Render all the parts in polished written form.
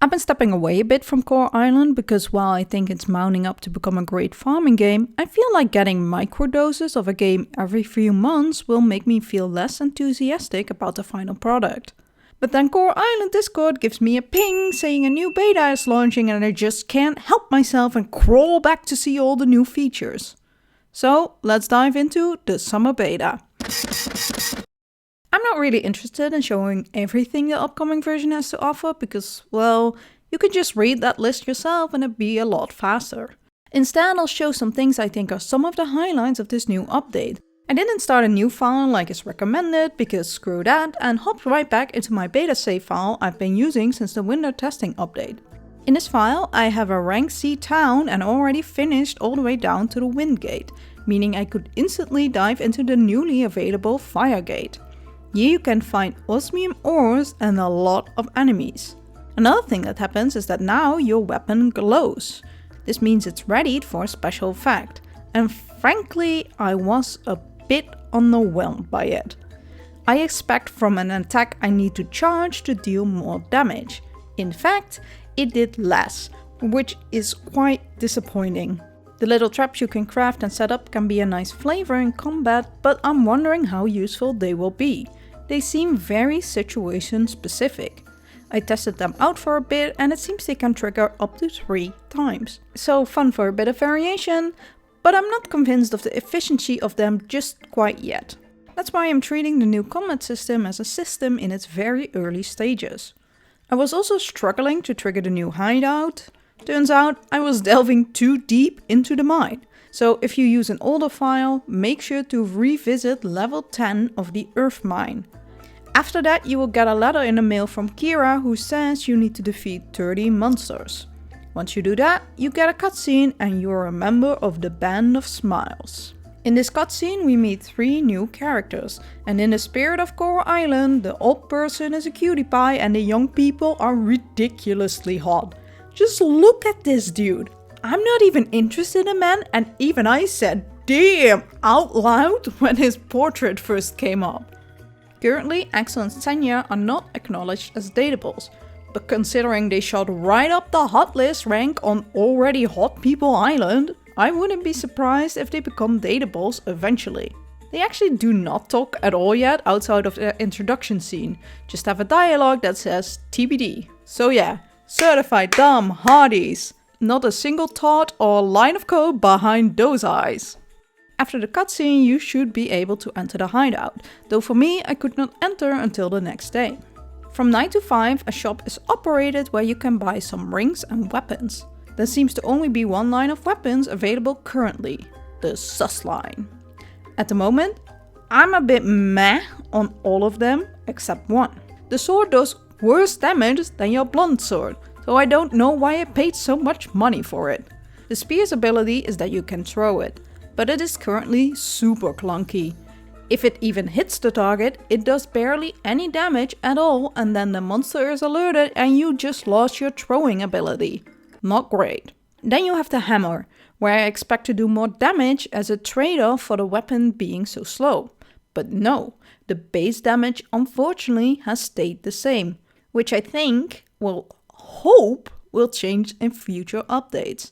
I've been stepping away a bit from Core Island because while I think it's mounting up to become a great farming game, I feel like getting microdoses of a game every few months will make me feel less enthusiastic about the final product. But then Core Island Discord gives me a ping saying a new beta is launching and I just can't help myself and crawl back to see all the new features. So let's dive into the summer beta. I'm not really interested in showing everything the upcoming version has to offer because, well, you can just read that list yourself and it'd be a lot faster. Instead, I'll show some things I think are some of the highlights of this new update. I didn't start a new file like is recommended because screw that, and hopped right back into my beta save file I've been using since the winter testing update. In this file, I have a rank C town and already finished all the way down to the wind gate, meaning I could instantly dive into the newly available fire gate. Here you can find osmium ores and a lot of enemies. Another thing that happens is that now your weapon glows. This means it's ready for a special effect. And frankly, I was a bit underwhelmed by it. I expect from an attack I need to charge to deal more damage. In fact, it did less, which is quite disappointing. The little traps you can craft and set up can be a nice flavor in combat, but I'm wondering how useful they will be. They seem very situation specific. I tested them out for a bit and it seems they can trigger up to 3 times. So fun for a bit of variation, but I'm not convinced of the efficiency of them just quite yet. That's why I'm treating the new combat system as a system in its very early stages. I was also struggling to trigger the new hideout. Turns out I was delving too deep into the mine. So if you use an older file, make sure to revisit level 10 of the earth mine. After that you will get a letter in the mail from Kira who says you need to defeat 30 monsters. Once you do that, you get a cutscene and you're a member of the Band of Smiles. In this cutscene we meet 3 new characters, and in the spirit of Core Island, the old person is a cutie pie and the young people are ridiculously hot. Just look at this dude. I'm not even interested in men, and even I said damn out loud when his portrait first came up. Currently, Axel and Senya are not acknowledged as dateables, but considering they shot right up the hot list rank on already hot people island, I wouldn't be surprised if they become dateables eventually. They actually do not talk at all yet outside of their introduction scene, just have a dialogue that says TBD. So yeah, certified dumb hotties. Not a single thought or line of code behind those eyes. After the cutscene you should be able to enter the hideout, though for me I could not enter until the next day. From 9 to 5 a shop is operated where you can buy some rings and weapons. There seems to only be one line of weapons available currently, the sus line. At the moment, I'm a bit meh on all of them except one. The sword does worse damage than your blunt sword, so I don't know why I paid so much money for it. The spear's ability is that you can throw it, but it is currently super clunky. If it even hits the target, it does barely any damage at all and then the monster is alerted and you just lost your throwing ability. Not great. Then you have the hammer, where I expect to do more damage as a trade-off for the weapon being so slow. But no, the base damage unfortunately has stayed the same, which I think, hope will change in future updates.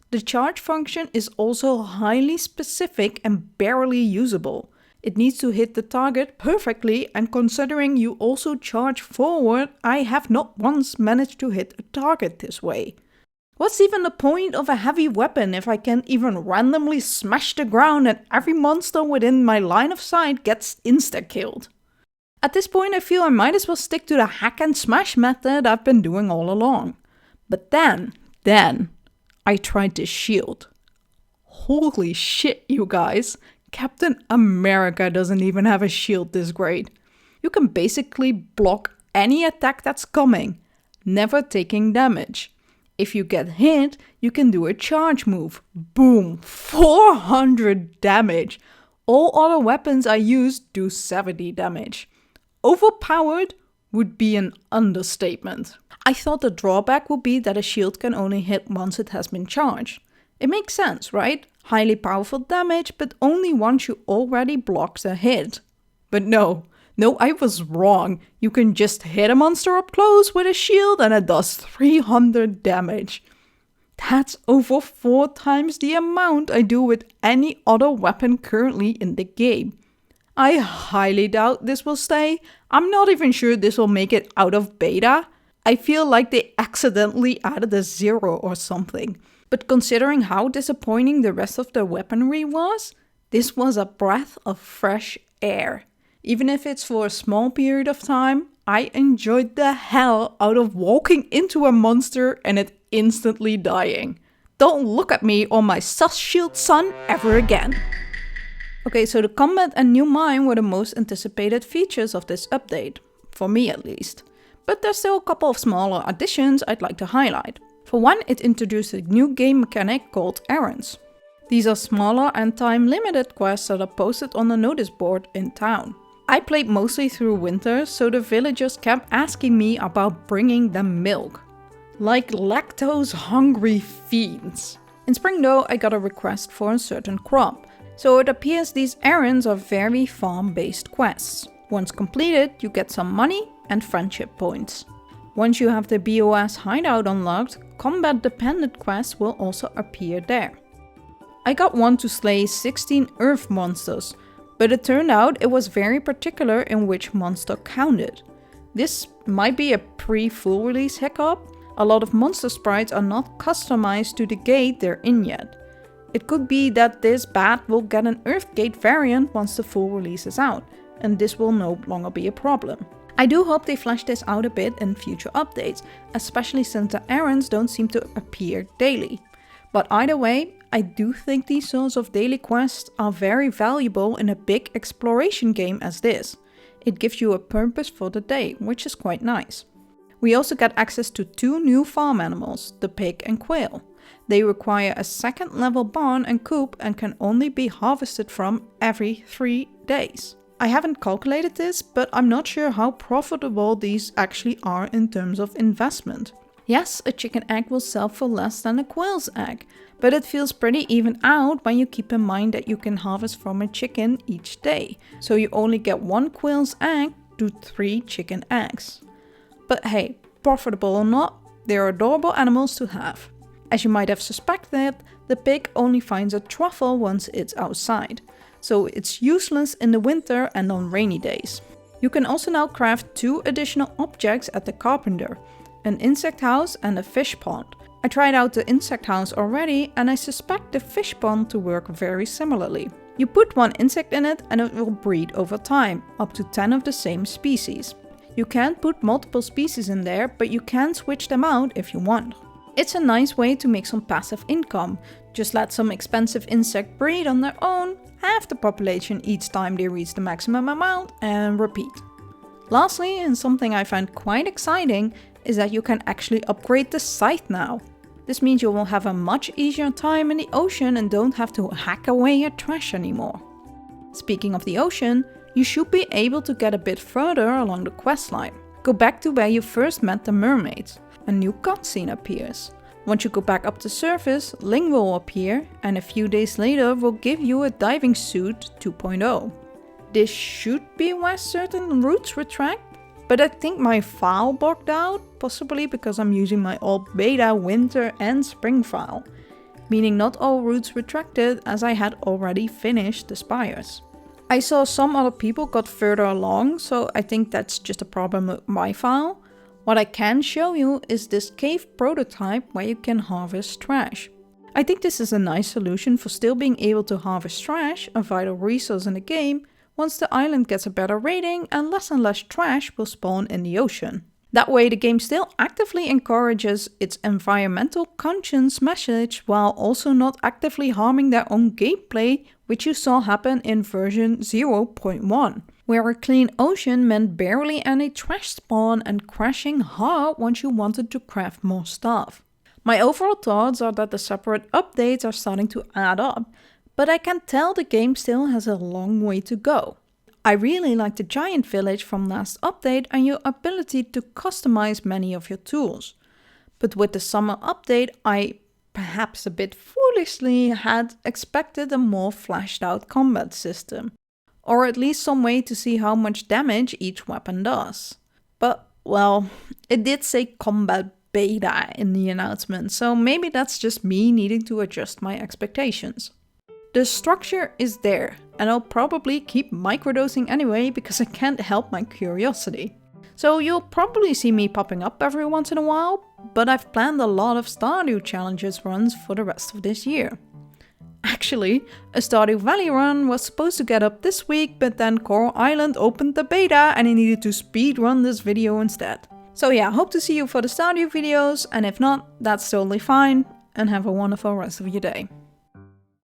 The charge function is also highly specific and barely usable. It needs to hit the target perfectly, and considering you also charge forward, I have not once managed to hit a target this way. What's even the point of a heavy weapon if I can even randomly smash the ground and every monster within my line of sight gets insta-killed? At this point I feel I might as well stick to the hack and smash method I've been doing all along. But then, I tried the shield. Holy shit, you guys. Captain America doesn't even have a shield this great. You can basically block any attack that's coming, never taking damage. If you get hit, you can do a charge move. Boom, 400 damage. All other weapons I use do 70 damage. Overpowered would be an understatement. I thought the drawback would be that a shield can only hit once it has been charged. It makes sense, right? Highly powerful damage, but once you already blocked a hit. But no, No, I was wrong. You can just hit a monster up close with a shield and it does 300 damage. That's over 4 times the amount I do with any other weapon currently in the game. I highly doubt this will stay. I'm not even sure this will make it out of beta. I feel like they accidentally added a 0 or something. But considering how disappointing the rest of the weaponry was, this was a breath of fresh air. Even if it's for a small period of time, I enjoyed the hell out of walking into a monster and it instantly dying. Don't look at me or my sus shield son ever again. Okay, so the combat and new mine were the most anticipated features of this update, for me at least. But there's still a couple of smaller additions I'd like to highlight. For one, it introduced a new game mechanic called Errands. These are smaller and time-limited quests that are posted on the notice board in town. I played mostly through winter, so the villagers kept asking me about bringing them milk. Like lactose-hungry fiends. In spring though, I got a request for a certain crop, so it appears these errands are very farm-based quests. Once completed, you get some money and friendship points. Once you have the B.O.S. Hideout unlocked, combat-dependent quests will also appear there. I got one to slay 16 earth monsters, but it turned out it was very particular in which monster counted. This might be a pre-full release hiccup. A lot of monster sprites are not customized to the gate they're in yet. It could be that this bat will get an earth gate variant once the full release is out, and this will no longer be a problem. I do hope they flesh this out a bit in future updates, especially since the errands don't seem to appear daily. But either way, I do think these sorts of daily quests are very valuable in a big exploration game as this. It gives you a purpose for the day, which is quite nice. We also get access to 2 new farm animals, the pig and quail. They require a 2nd level barn and coop and can only be harvested from every 3 days. I haven't calculated this, but I'm not sure how profitable these actually are in terms of investment. Yes, a chicken egg will sell for less than a quail's egg, but it feels pretty even out when you keep in mind that you can harvest from a chicken each day. So you only get 1 quail's egg to 3 chicken eggs. But hey, profitable or not, they're adorable animals to have. As you might have suspected, the pig only finds a truffle once it's outside, so it's useless in the winter and on rainy days. You can also now craft 2 additional objects at the carpenter, an insect house and a fish pond. I tried out the insect house already and I suspect the fish pond to work very similarly. You put 1 insect in it and it will breed over time, up to 10 of the same species. You can't put multiple species in there, but you can switch them out if you want. It's a nice way to make some passive income. Just let some expensive insect breed on their own, half the population each time they reach the maximum amount, and repeat. Lastly, and something I find quite exciting, is that you can actually upgrade the scythe now. This means you will have a much easier time in the ocean and don't have to hack away your trash anymore. Speaking of the ocean, you should be able to get a bit further along the questline. Go back to where you first met the mermaids. A new cutscene appears. Once you go back up the surface, Ling will appear and a few days later will give you a diving suit 2.0. This should be where certain routes retract, but I think my file bugged out, possibly because I'm using my old beta winter and spring file, meaning not all routes retracted as I had already finished the spires. I saw some other people got further along, so I think that's just a problem with my file. What I can show you is this cave prototype where you can harvest trash. I think this is a nice solution for still being able to harvest trash, a vital resource in the game, once the island gets a better rating and less trash will spawn in the ocean. That way the game still actively encourages its environmental conscience message while also not actively harming their own gameplay, which you saw happen in version 0.1. Where a clean ocean meant barely any trash spawn and crashing hard once you wanted to craft more stuff. My overall thoughts are that the separate updates are starting to add up, but I can tell the game still has a long way to go. I really like the giant village from last update and your ability to customize many of your tools. But with the summer update, I, perhaps a bit foolishly, had expected a more fleshed out combat system. or at least some way to see how much damage each weapon does. But, well, it did say combat beta in the announcement, so maybe that's just me needing to adjust my expectations. The structure is there, and I'll probably keep microdosing anyway because I can't help my curiosity. So you'll probably see me popping up every once in a while, but I've planned a lot of Stardew Challenges runs for the rest of this year. Actually, a Stardew Valley run was supposed to get up this week, but then Coral Island opened the beta and I needed to speedrun this video instead. So yeah, hope to see you for the Stardew videos, and if not, that's totally fine, and have a wonderful rest of your day.